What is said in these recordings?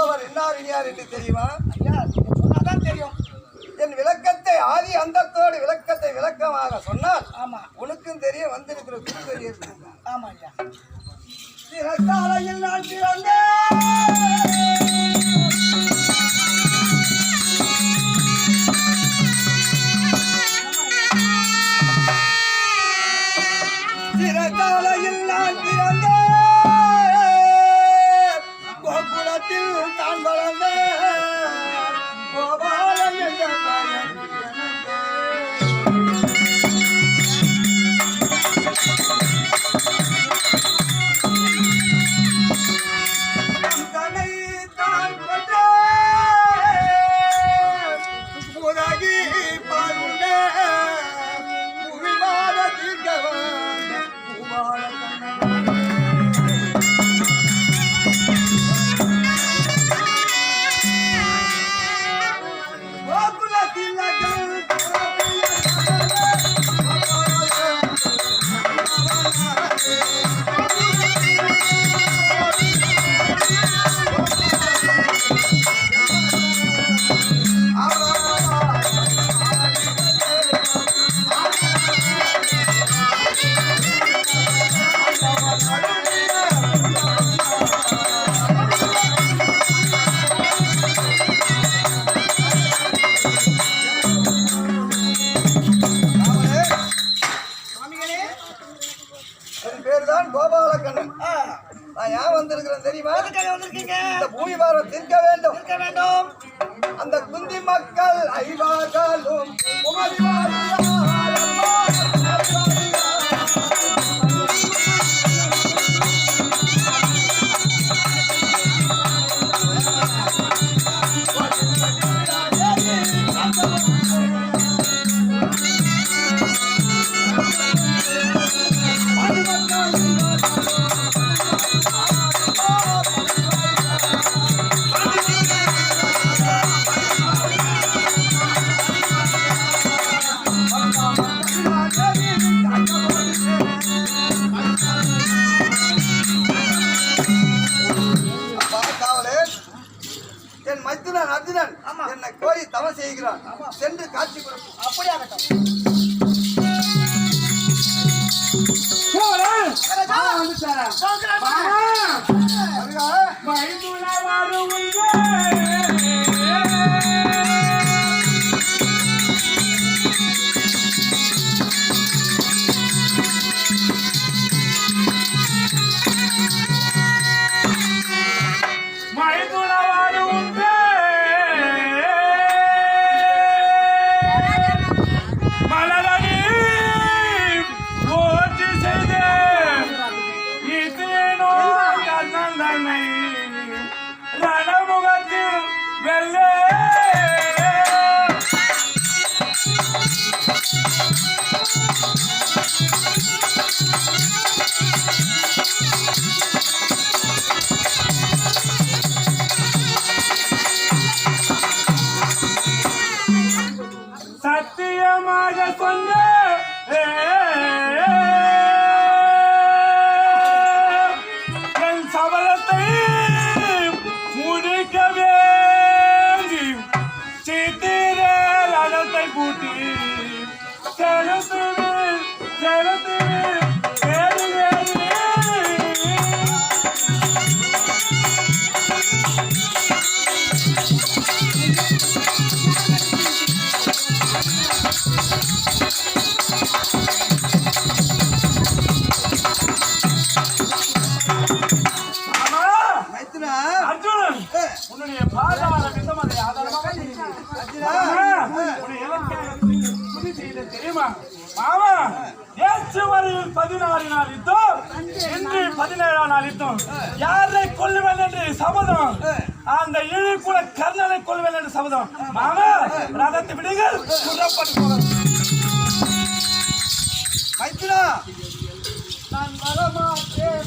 சொல்பவர் இன்னார் என்று தெரியுமா? ஐயா சொன்னாதான் தெரியும். என் விளக்கத்தை ஆதி அந்தத்தோடு விளக்கத்தை விளக்கமாக சொன்னால் ஆமா உனக்கும் தெரியும் வந்திருக்கிற குறுக்கு. ஆமா ஐயா. சிறசாலையில் நான் பிறந்தேன். சிறசாலையில் நான் பிறந்தேன். கோகுலத்தில் தான் வளர்ந்தேன். கோபாலன் என்ற பெயர் கோபாலக்கண்ணன். நான் ஏன் வந்திருக்கிறேன் தெரியுமா? இந்த பூமி பாரம் தீர்க்க வேண்டும். அந்த குந்தி மக்கள் ஐவார்களும் அர்ஜுனன் என்னை கோரி தவம் செய்கிறான். சென்று காட்சி கொடுக்கும். அப்படியாகட்டும். சத்தியமாக சொன்ன என் சபலத்தை முடிக்க வேண்டி சித்திர ரதத்தை கூட்டி செலுத்து தெரியுமா மாமா? ஏற்று வரையில் 16 நாள் யுத்தம், இன்று 17ஆம் நாள் யுத்தம். யாரை கொல்லுவேன் என்று சபதம், அந்த இழி கூட கர்ணனை கொல்லுவேன் என்று சபதம். மாமா ரதத்தை விடுங்கள், புறப்பட்டு போகிறோம். நான் வரமாட்டேன்.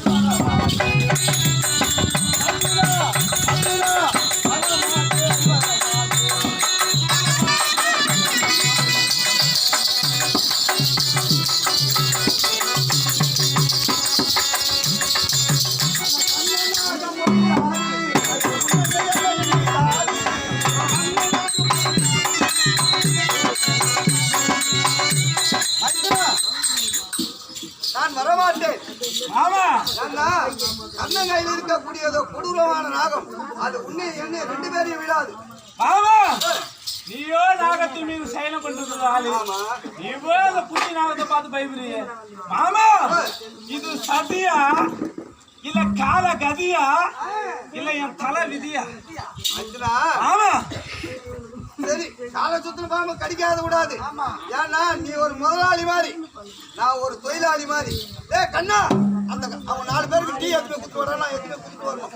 ஆமா ஏன்னா கண்ணன் கையில் இருக்கக்கூடியதோ கொடூரமான நாகம் அது உன்னை என்னை ரெண்டு பேரையும் விடாது. ஆமா நீயோ நாகத்தின் மீது சயனம் பண்றது ஆளு நீவோ அந்த புத்தி நாகத்தை பார்த்து பயப்படுறிய மாமா இது சதியா இல்ல கால கதியா இல்ல என் தலை விதியா அஞ்சனா ஆமா சரி காலை சுத்தின பாம்பு கடிக்காத விடாது. ஏன்னா நீ ஒரு முதலாளி மாதிரி நான் ஒரு தொழிலாளி மாதிரி. கண்ணா அந்த அவன் 4 பேருக்கு டீ எடுத்து குத்து விட நான் எடுத்து குத்து வரணும்.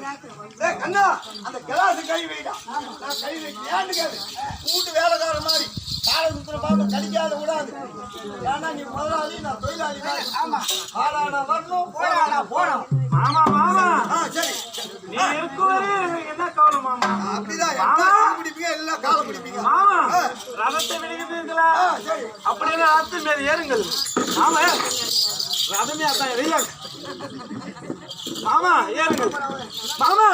கண்ணா அந்த கிளாஸ் கை வைடா நான் கை வைக்கேன்னு கேளு. கூட்டு வேலைக்கார மாதிரி காலை சுத்தின பாம்பு கடிக்காத விடாது. ஏன்னா நீ முதலாளி நான் தொழிலாளி மாதிரி. ஆமா ஆளாடா வரணும் போடாடா போனோம். மாமா மாமா சரி நீ இருக்குவரே என்ன கவலை மாமா அப்படிதான் எல்லாம் பிடிப்பீங்க எல்லாம் காலை பிடிப்பீங்க. மாமா ரதத்தை விடுகிறீர்களா சரி அப்படியே ஆத்து மேல ஏறுங்கள். ஆமா ரதமே அதான் வெய்யா மாமா ஏறுங்கள். மாமா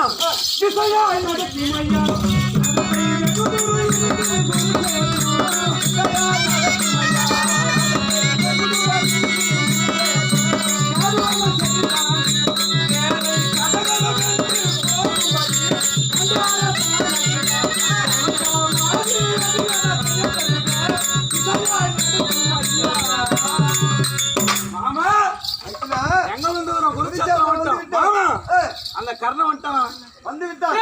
திசையா நடத்திமையா அந்த கர்ணம் வந்துட்டான் வந்து விட்டான்.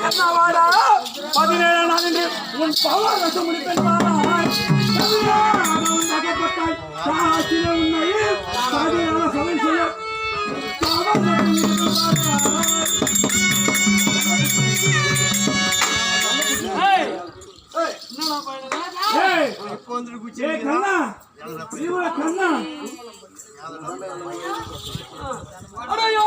கண்ணாவாடா 17 நாள் என்று உன் பவாரத்தை முடிப்பேன் நகைப்பட்டாய் சாட்சிய உண்மையில் சாதியான சமை செய்ய கண்ணா கண்ணா அடையோ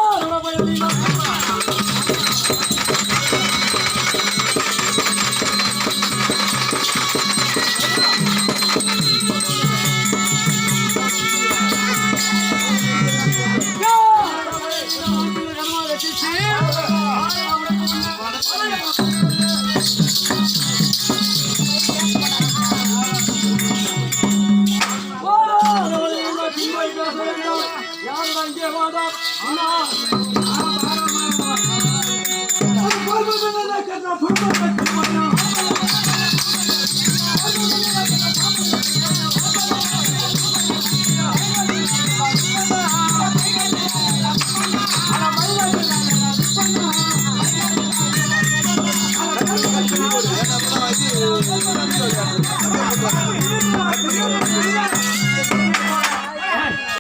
Thank you.